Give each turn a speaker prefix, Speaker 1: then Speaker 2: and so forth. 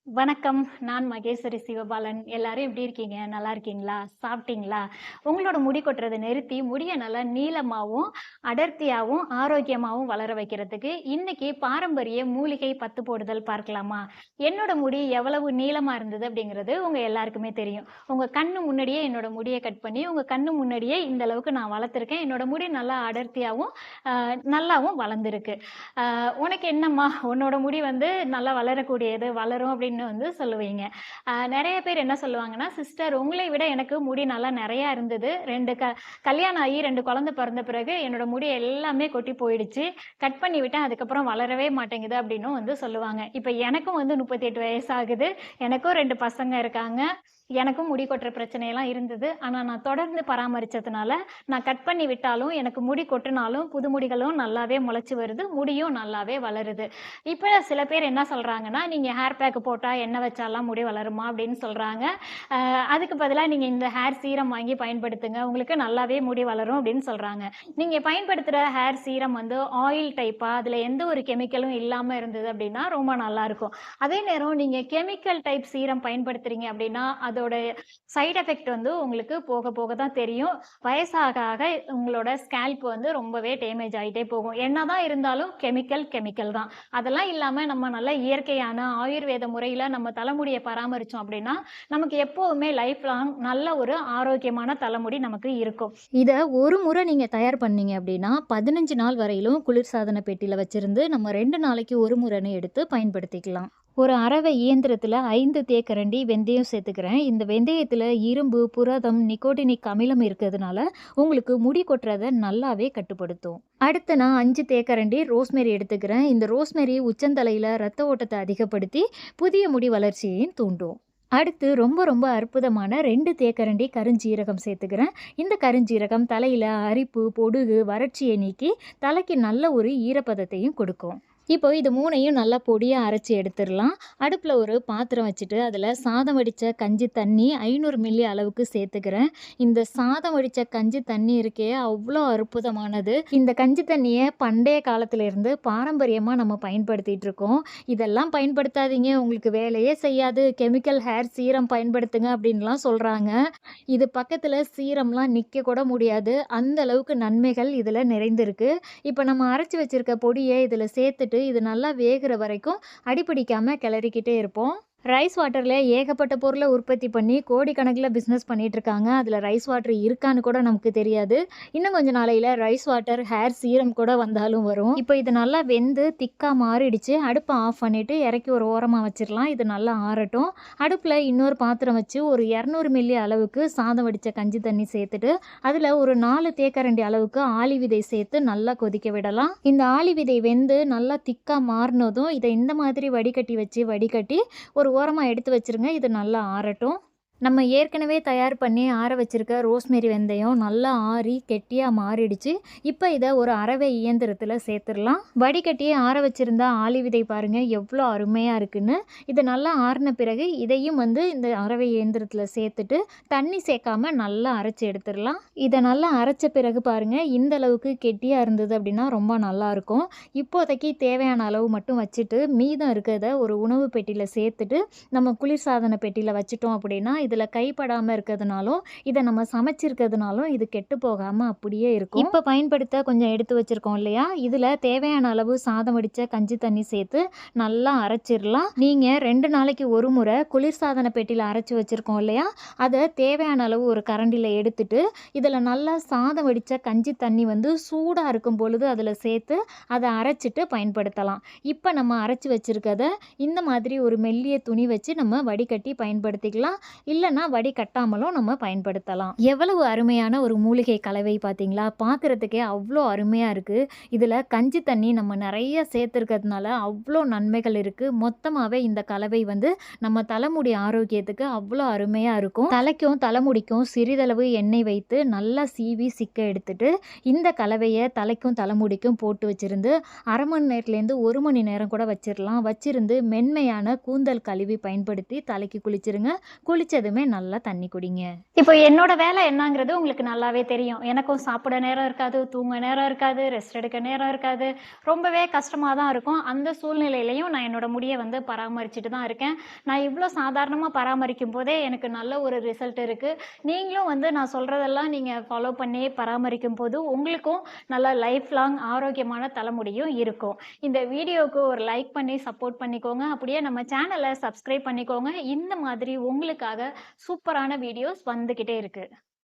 Speaker 1: வணக்கம். நான் மகேஸ்வரி சிவபாலன். எல்லாரும் எப்படி இருக்கீங்க? நல்லா இருக்கீங்களா? சாப்பிட்டீங்களா? உங்களோட முடி கொட்டுறத நிறுத்தி, முடிய நல்லா நீளமாவும், அடர்த்தியாவும், ஆரோக்கியமாவும் வளர வைக்கிறதுக்கு, இன்னைக்கு பாரம்பரிய மூலிகை பத்து போடுதல் பார்க்கலாமா? என்னோட முடி எவ்வளவு நீளமா இருந்தது அப்படிங்கிறது உங்க எல்லாருக்குமே தெரியும். உங்க கண்ணு முன்னாடியே என்னோட முடிய கட் பண்ணி, உங்க கண்ணு முன்னாடியே இந்த அளவுக்கு நான் வளர்த்துருக்கேன். என்னோட முடி நல்லா அடர்த்தியாவும், நல்லாவும் வளர்ந்திருக்கு. "உனக்கு என்னம்மா? உன்னோட முடி வந்து நல்லா வளரக்கூடியது, வளரும்" அப்படின்னு வந்து சொல்லுவீங்க. நெறைய பேர் என்ன சொல்லுவாங்கன்னா, "சிஸ்டர் உங்களை விட எனக்கு முடி நல்லா நெறையா இருந்தது. 2 கல்யாணம் ஆகி 2 குழந்தை பிறந்த பிறகு என்னோட முடி எல்லாமே கொட்டி போயிடுச்சு. கட் பண்ணி விட்டேன். அதுக்கப்புறம் வளரவே மாட்டேங்குது" அப்படின்னும் வந்து சொல்லுவாங்க. இப்ப எனக்கும் வந்து 38 வயசு ஆகுது. எனக்கும் 2 பசங்க இருக்காங்க. எனக்கும் முடி கொட்டுற பிரச்சனையெல்லாம் இருந்தது. ஆனா நான் தொடர்ந்து பராமரிச்சதுனால, நான் கட் பண்ணி விட்டாலும், எனக்கு முடி கொட்டுனாலும், புது முடிகளும் நல்லாவே முளைச்சு வருது. முடியும் நல்லாவே வளருது. இப்ப சில பேர் என்ன சொல்றாங்கன்னா, "நீங்க ஹேர் பேக் போட்டா, எண்ணெய் வச்சாலாம் முடி வளருமா?" அப்படின்னு சொல்றாங்க. அதுக்கு பதிலா நீங்க இந்த ஹேர் சீரம் வாங்கி பயன்படுத்துங்க. உங்களுக்கு நல்லாவே முடி வளரும் அப்படின்னு சொல்றாங்க. நீங்க பயன்படுத்துற ஹேர் சீரம் வந்து ஆயில் டைப்பா, அதுல எந்த ஒரு கெமிக்கலும் இல்லாம இருந்தது அப்படின்னா, ரொம்ப நல்லாருக்கும். அதே நேரம் நீங்க கெமிக்கல் டைப் சீரம் பயன்படுத்துறீங்க அப்படின்னா, அதோட சைட் எஃபெக்ட் வந்து உங்களுக்கு போக போக தான் தெரியும். வயசாக ஆக உங்களோட ஸ்கேல்ப் வந்து ரொம்பவே டேமேஜ் ஆயிட்டே போகும். என்னதான் இருந்தாலும் கெமிக்கல், கெமிக்கல் தான். அதெல்லாம் இல்லாம நம்ம நல்ல இயற்கையான ஆயுர்வேத முறையில நம்ம தலைமுடிய பராமரிச்சோம் அப்படின்னா, நமக்கு எப்பவுமே லைஃப் லாங் நல்ல ஒரு ஆரோக்கியமான தலைமுடி நமக்கு இருக்கும்.
Speaker 2: இத ஒரு முறை நீங்க தயார் பண்ணீங்க அப்படின்னா, 15 நாள் வரையிலும் குளிர்சாதன பெட்டியில வச்சிருந்து, நம்ம 2 நாளைக்கு ஒரு முறைன்னு எடுத்து பயன்படுத்திக்கலாம். ஒரு அரவை இயந்திரத்துல 5 தேக்கரண்டி வெந்தயம் சேர்த்துக்கிறேன். இந்த வெந்தயத்துல இரும்பு, புரதம், நிக்கோட்டினிக் அமிலம் இருக்கிறதுனால, உங்களுக்கு முடி கொட்டுறத நல்லாவே கட்டுப்படுத்தும். அடுத்து நான் 5 தேக்கரண்டி ரோஸ்மெரி எடுத்துக்கிறேன். இந்த ரோஸ்மெரி உச்சந்தலையில ரத்த ஓட்டத்த அதிகப்படுத்தி, புதிய முடி வளர்ச்சியையும் தூண்டும். அடுத்து ரொம்ப ரொம்ப அற்புதமான 2 தேக்கரண்டி கருஞ்சீரகம் சேர்த்துக்கிறேன். இந்த கருஞ்சீரகம் தலையில அரிப்பு, பொடுகு, வறட்சியை நீக்கி தலைக்கு நல்ல ஒரு ஈரப்பதத்தையும் கொடுக்கும். இப்போ இது 3யும் நல்லா பொடியா அரைச்சு எடுத்துறலாம். அடுப்புல ஒரு பாத்திரம் வச்சுட்டு, அதுல சாதம் வடிச்ச கஞ்சி தண்ணி 500 மில்லி அளவுக்கு சேர்த்துக்கிறேன். இந்த சாதம் வடிச்ச கஞ்சி தண்ணி இருக்கே, அவ்ளோ அற்புதமானது. இந்த கஞ்சி தண்ணிய பண்டைய காலத்துல இருந்து பாரம்பரியமா நம்ம பயன்படுத்திட்டு இருக்கோம். "இதெல்லாம் பயன்படுத்தாதீங்க, உங்களுக்கு வேலையே செய்யாது. கெமிக்கல் ஹேர் சீரம் பயன்படுத்துங்க" அப்படின்லாம் சொல்றாங்க. இது பக்கத்துல சீரம்லாம் நிக்க கூட முடியாது. அந்த அளவுக்கு நன்மைகள் இதுல நிறைந்திருக்கு. இப்ப நம்ம அரைச்சு வச்சிருக்க பொடிய இதுல சேர்த்துட்டு, இது நல்லா வேகுற வரைக்கும் அடிபிடிக்காம கிளறிக்கிட்டே இருப்போம். ரைஸ் வாட்டர்ல ஏகப்பட்ட பொருள உற்பத்தி பண்ணி கோடிக்கணக்குல பிசினஸ் பண்ணிட்டு இருக்காங்க. அதுல ரைஸ் வாட்டர் இருக்கான்னு கூட நமக்கு தெரியாது. இன்னும் கொஞ்ச நாளையில ரைஸ் வாட்டர், ஹேர் சீரம் கூட வந்தாலும் வரும். இப்போ இது நல்லா வெந்து திக்கா மாறிடுச்சு. அடுப்ப ஆஃப் பண்ணிட்டு இறக்கி ஒரு ஓரமா வச்சிரலாம். இது நல்லா ஆறட்டும். அடுப்புல இன்னொரு பாத்திரம் வச்சு ஒரு 200 மில்லி அளவுக்கு சாதம் வடிச்ச கஞ்சி தண்ணி சேர்த்துட்டு, அதுல ஒரு 4 தேக்கரண்டி அளவுக்கு ஆளி விதை சேர்த்து நல்லா கொதிக்க விடலாம். இந்த ஆளி விதை வெந்து நல்லா திக்கா மாறுனதும், இத இந்த மாதிரி வடிகட்டி ஒரு ஓரமா எடுத்து வச்சுருங்க. இது நல்லா ஆறட்டும். நம்ம ஏற்கனவே தயார் பண்ணி ஆற வச்சிருக்க ரோஸ்மெரி வெந்தயம் நல்லா ஆறி கெட்டியா மாறிடுச்சு. இப்ப இத ஒரு அரவை இயந்திரத்துல சேர்த்துறலாம். வடிகட்டி ஆற வச்சிருந்த ஆளி விதை பாருங்க எவ்வளோ அருமையா இருக்குன்னு. இது நல்லா ஆறின பிறகு இதையும் வந்து இந்த அரவை இயந்திரத்துல சேர்த்துட்டு, தண்ணி சேர்க்காம நல்லா அரைச்சு எடுத்துறலாம். இத நல்லா அரைச்ச பிறகு பாருங்க, இந்த அளவுக்கு கெட்டியா இருந்தது அப்படின்னா ரொம்ப நல்லாயிருக்கும். இப்போதைக்கு தேவையான அளவு மட்டும் வச்சுட்டு, மீதம் இருக்கிறத ஒரு உணவு பெட்டியில சேர்த்துட்டு, நம்ம குளிர்சாதன பெட்டியில வச்சுட்டோம் அப்படின்னா, இதில் கைப்படாமல் இருக்கிறதுனாலும், இதை நம்ம சமைச்சிருக்கிறதுனாலும் இது கெட்டு போகாமல் அப்படியே இருக்கும். இப்போ பயன்படுத்த கொஞ்சம் எடுத்து வச்சுருக்கோம் இல்லையா, இதில் தேவையான அளவு சாதம் வடித்த கஞ்சி தண்ணி சேர்த்து நல்லா அரைச்சிடலாம். நீங்கள் 2 நாளைக்கு ஒரு முறை குளிர்சாதன பெட்டியில் அரைச்சி வச்சுருக்கோம் இல்லையா, அதை தேவையான அளவு ஒரு கரண்டியில் எடுத்துட்டு, இதில் நல்லா சாதம் வடித்த கஞ்சி தண்ணி வந்து சூடாக இருக்கும் பொழுது அதில் சேர்த்து அதை அரைச்சிட்டு பயன்படுத்தலாம். இப்போ நம்ம அரைச்சி வச்சுருக்கத இந்த மாதிரி ஒரு மெல்லிய துணி வச்சு நம்ம வடிகட்டி பயன்படுத்திக்கலாம். இல்லைன்னா வடிகட்டாமலும் நம்ம பயன்படுத்தலாம். எவ்வளவு அருமையான ஒரு மூலிகை கலவை பார்த்தீங்களா? பார்க்குறதுக்கே அவ்வளோ அருமையாக இருக்குது. இதில் கஞ்சி தண்ணி நம்ம நிறைய சேர்த்துருக்கிறதுனால அவ்வளோ நன்மைகள் இருக்குது. மொத்தமாகவே இந்த கலவை வந்து நம்ம தலைமுடி ஆரோக்கியத்துக்கு அவ்வளோ அருமையாக இருக்கும். தலைக்கும் தலைமுடிக்கும் சிறிதளவு எண்ணெய் வைத்து நல்லா சீவி சிக்க எடுத்துட்டு, இந்த கலவையை தலைக்கும் தலைமுடிக்கும் போட்டு வச்சிருந்து 1/2 மணி நேரத்துலேருந்து 1 மணி நேரம் கூட வச்சிடலாம். வச்சிருந்து மென்மையான கூந்தல் கழுவி பயன்படுத்தி தலைக்கு குளிச்சிருங்க. குளிச்சத குளிச்சதுமே நல்லா தண்ணி குடிங்க.
Speaker 1: இப்போ என்னோட வேலை என்னங்கிறது உங்களுக்கு நல்லாவே தெரியும். எனக்கும் சாப்பிட நேரம் இருக்காது, தூங்க நேரம் இருக்காது, ரெஸ்ட் எடுக்க நேரம் இருக்காது. ரொம்பவே கஷ்டமா தான் இருக்கும். அந்த சூழ்நிலையிலயும் நான் என்னோட முடிய வந்து பராமரிச்சுட்டு தான் இருக்கேன். நான் இவ்ளோ சாதாரணமா பராமரிக்கும்போதே எனக்கு நல்ல ஒரு ரிசல்ட் இருக்கு. நீங்களும் வந்து நான் சொல்றதெல்லாம் நீங்க ஃபாலோ பண்ணி பராமரிக்கும்போது, உங்களுக்கும் நல்ல லைஃப் லாங் ஆரோக்கியமான தலைமுடியும் இருக்கும். இந்த வீடியோவுக்கு ஒரு லைக் பண்ணி சப்போர்ட் பண்ணிக்கோங்க. அப்படியே நம்ம சேனல சப்ஸ்கிரைப் பண்ணிக்கோங்க. இந்த மாதிரி உங்களுக்காக சூப்பரான வீடியோஸ் வந்துகிட்டே இருக்கு.